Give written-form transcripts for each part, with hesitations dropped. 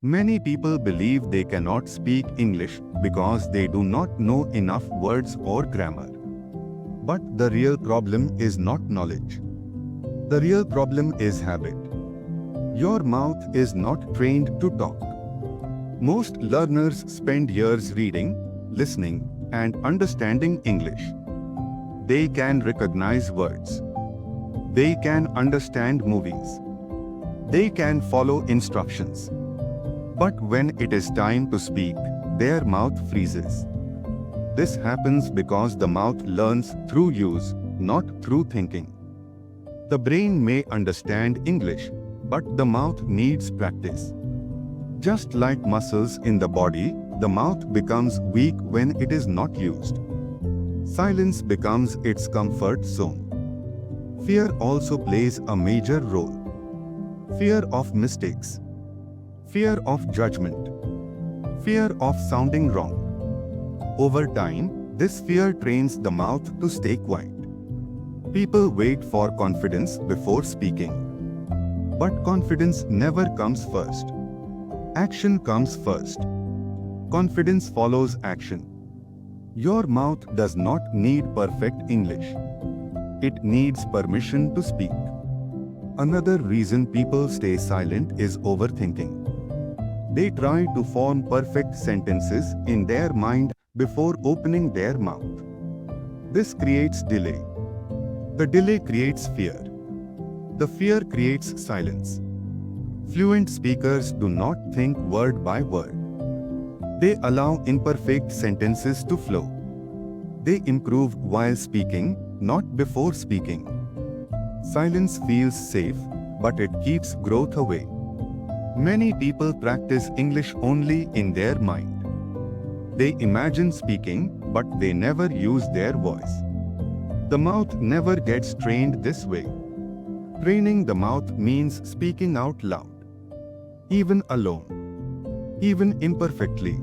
Many people believe they cannot speak English because they do not know enough words or grammar. But the real problem is not knowledge. The real problem is habit. Your mouth is not trained to talk. Most learners spend years reading, listening, and understanding English. They can recognize words. They can understand movies. They can follow instructions. But when it is time to speak, their mouth freezes. This happens because the mouth learns through use, not through thinking. The brain may understand English, but the mouth needs practice. Just like muscles in the body, the mouth becomes weak when it is not used. Silence becomes its comfort zone. Fear also plays a major role. Fear of mistakes. Fear of judgment. Fear of sounding wrong. Over time, this fear trains the mouth to stay quiet. People wait for confidence before speaking. But confidence never comes first. Action comes first. Confidence follows action. Your mouth does not need perfect English. It needs permission to speak. Another reason people stay silent is overthinking. They try to form perfect sentences in their mind before opening their mouth. This creates delay. The delay creates fear. The fear creates silence. Fluent speakers do not think word by word. They allow imperfect sentences to flow. They improve while speaking, not before speaking. Silence feels safe, but it keeps growth away. Many people practice English only in their mind. They imagine speaking, but they never use their voice. The mouth never gets trained this way. Training the mouth means speaking out loud. Even alone. Even imperfectly.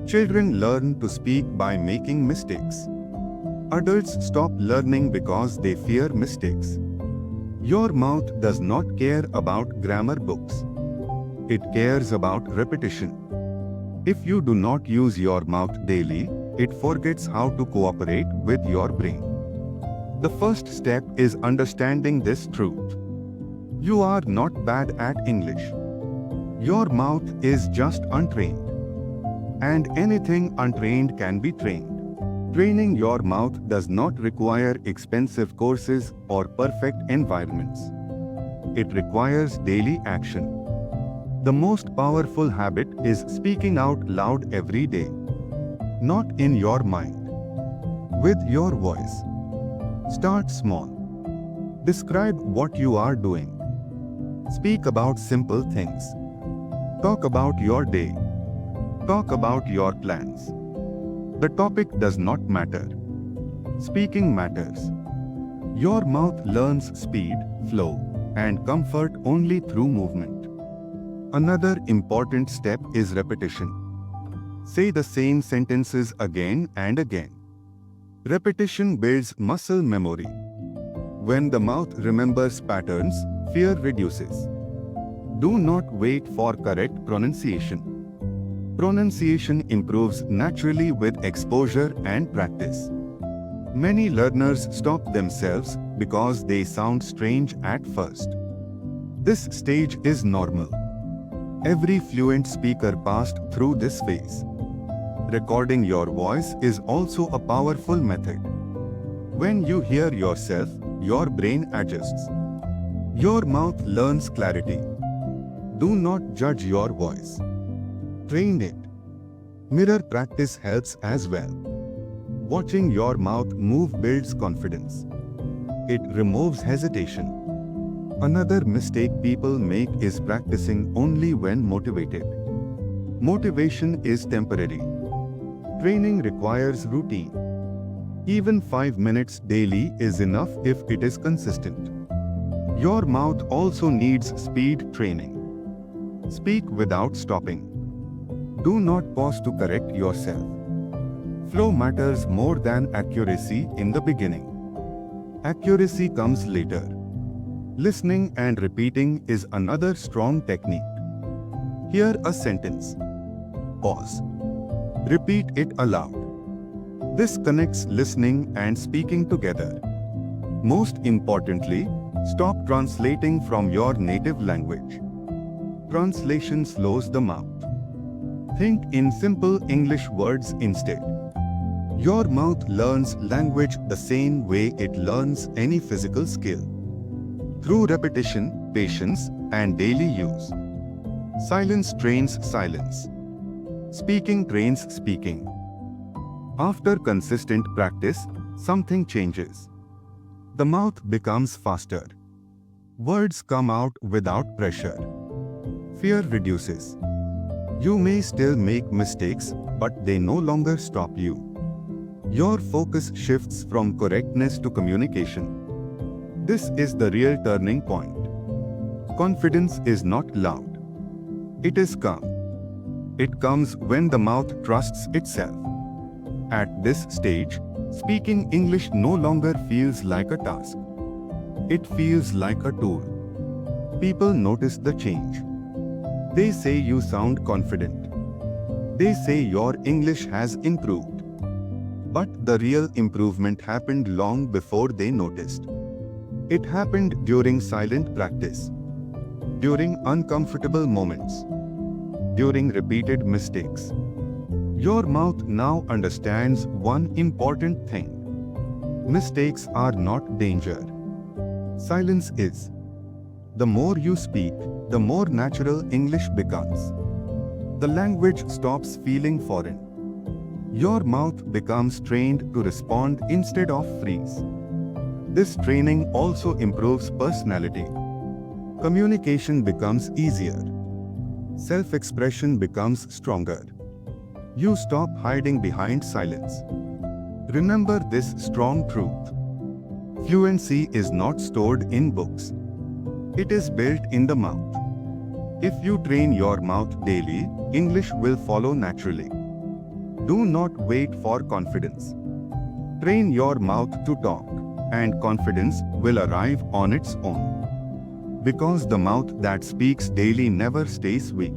Children learn to speak by making mistakes. Adults stop learning because they fear mistakes. Your mouth does not care about grammar books. It cares about repetition. If you do not use your mouth daily, it forgets how to cooperate with your brain. The first step is understanding this truth. You are not bad at English. Your mouth is just untrained. And anything untrained can be trained. Training your mouth does not require expensive courses or perfect environments. It requires daily action. The most powerful habit is speaking out loud every day. Not in your mind. With your voice. Start small. Describe what you are doing. Speak about simple things. Talk about your day. Talk about your plans. The topic does not matter. Speaking matters. Your mouth learns speed, flow, and comfort only through movement. Another important step is repetition. Say the same sentences again and again. Repetition builds muscle memory. When the mouth remembers patterns, fear reduces. Do not wait for correct pronunciation. Pronunciation improves naturally with exposure and practice. Many learners stop themselves because they sound strange at first. This stage is normal. Every fluent speaker passed through this phase. Recording your voice is also a powerful method. When you hear yourself, your brain adjusts. Your mouth learns clarity. Do not judge your voice. Train it. Mirror practice helps as well. Watching your mouth move builds confidence. It removes hesitation. Another mistake people make is practicing only when motivated. Motivation is temporary. Training requires routine. Even 5 minutes daily is enough if it is consistent. Your mouth also needs speed training. Speak without stopping. Do not pause to correct yourself. Flow matters more than accuracy in the beginning. Accuracy comes later. Listening and repeating is another strong technique. Hear a sentence. Pause. Repeat it aloud. This connects listening and speaking together. Most importantly, stop translating from your native language. Translation slows the mouth. Think in simple English words instead. Your mouth learns language the same way it learns any physical skill. Through repetition, patience, and daily use. Silence trains silence. Speaking trains speaking. After consistent practice, something changes. The mouth becomes faster. Words come out without pressure. Fear reduces. You may still make mistakes, but they no longer stop you. Your focus shifts from correctness to communication. This is the real turning point. Confidence is not loud. It is calm. It comes when the mouth trusts itself. At this stage, speaking English no longer feels like a task. It feels like a tool. People notice the change. They say you sound confident. They say your English has improved. But the real improvement happened long before they noticed. It happened during silent practice, during uncomfortable moments, during repeated mistakes. Your mouth now understands one important thing. Mistakes are not danger. Silence is. The more you speak, the more natural English becomes. The language stops feeling foreign. Your mouth becomes trained to respond instead of freeze. This training also improves personality. Communication becomes easier. Self-expression becomes stronger. You stop hiding behind silence. Remember this strong truth. Fluency is not stored in books. It is built in the mouth. If you train your mouth daily, English will follow naturally. Do not wait for confidence. Train your mouth to talk, and confidence will arrive on its own. Because the mouth that speaks daily never stays weak.